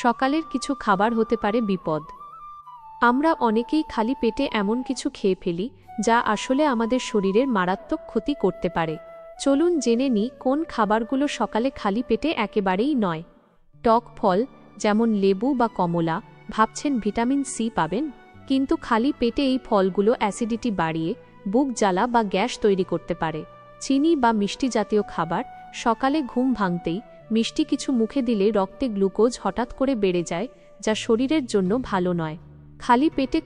সকালের কিছু খাবার হতে পারে বিপদ। আমরা অনেকেই খালি পেটে এমন কিছু খেয়ে ফেলি যা আসলে আমাদের শরীরের মারাত্মক ক্ষতি করতে পারে। চলুন জেনে নিই কোন খাবারগুলো সকালে খালি পেটে একেবারেই নয়। টক ফল যেমন লেবু বা কমলা, ভাবছেন ভিটামিন সি পাবেন, কিন্তু খালি পেটে এই ফলগুলো অ্যাসিডিটি বাড়িয়ে বুক জ্বালা বা গ্যাস তৈরি করতে পারে। চিনি বা মিষ্টি জাতীয় খাবার, সকালে ঘুম ভাঙতেই মিষ্টি কিছু মুখে দিলে রক্তে গ্লুকোজ হঠাৎ করে বেড়ে যায়, যা শরীরের জন্য ভালো নয়। খালি পেটে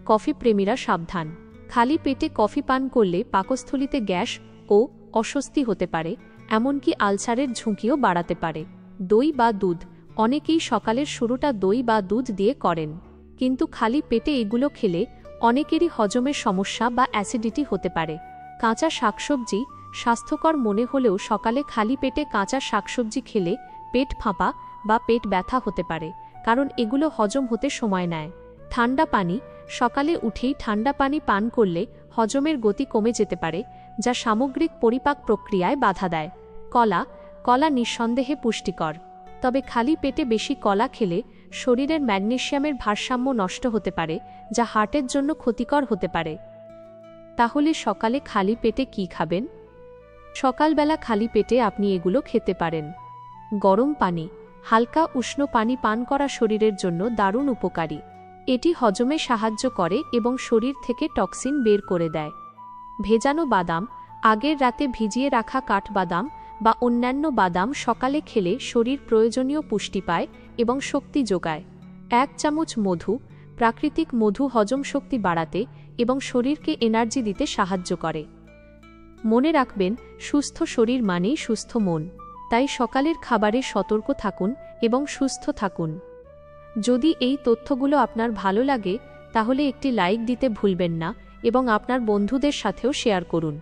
কফি প্রেমীরা সাবধান। খালি পেটে কফি পান করলে পাকস্থলিতে গ্যাস ও অস্বস্তি হতে পারে, এমনকি আলসারের ঝুঁকিও বাড়াতে পারে। দই বা দুধ, অনেকেই সকালের শুরুটা দই বা দুধ দিয়ে করেন, কিন্তু খালি পেটে এগুলো খেলে অনেকেরই হজমের সমস্যা বা অ্যাসিডিটি হতে পারে। কাঁচা শাকসবজি স্বাস্থ্যকর মনে হলেও সকালে খালি পেটে কাঁচা শাকসবজি খেলে পেট ফাঁপা বা পেট ব্যথা হতে পারে, কারণ এগুলো হজম হতে সময় নেয়। ঠান্ডা পানি, সকালে উঠেই ঠান্ডা পানি পান করলে হজমের গতি কমে যেতে পারে, যা সামগ্রিক পরিপাক প্রক্রিয়ায় বাধা দেয়। কলা নিঃসন্দেহে পুষ্টিকর, তবে খালি পেটে বেশি কলা খেলে শরীরের ম্যাগনেসিয়ামের ভারসাম্য নষ্ট হতে পারে, যা হার্টের জন্য ক্ষতিকর হতে পারে। তাহলে সকালে খালি পেটে কি খাবেন? সকালবেলা খালি পেটে আপনি এগুলো খেতে পারেন। গরম পানি, হালকা উষ্ণ পানি পান করা শরীরের জন্য দারুণ উপকারী। এটি হজমে সাহায্য করে এবং শরীর থেকে টক্সিন বের করে দেয়। ভেজানো বাদাম, আগের রাতে ভিজিয়ে রাখা কাঠবাদাম বা অন্যান্য বাদাম সকালে খেলে শরীর প্রয়োজনীয় পুষ্টি পায় এবং শক্তি যোগায়। 1 চামচ মধু, প্রাকৃতিক মধু হজম শক্তি বাড়াতে এবং শরীরকে এনার্জি দিতে সাহায্য করে। মনে রাখবেন, সুস্থ শরীর মানেই সুস্থ মন। তাই সকালের খাবারে সতর্ক থাকুন এবং সুস্থ থাকুন। যদি এই তথ্যগুলো আপনার ভালো লাগে, তাহলে একটি লাইক দিতে ভুলবেন না এবং আপনার বন্ধুদের সাথেও শেয়ার করুন।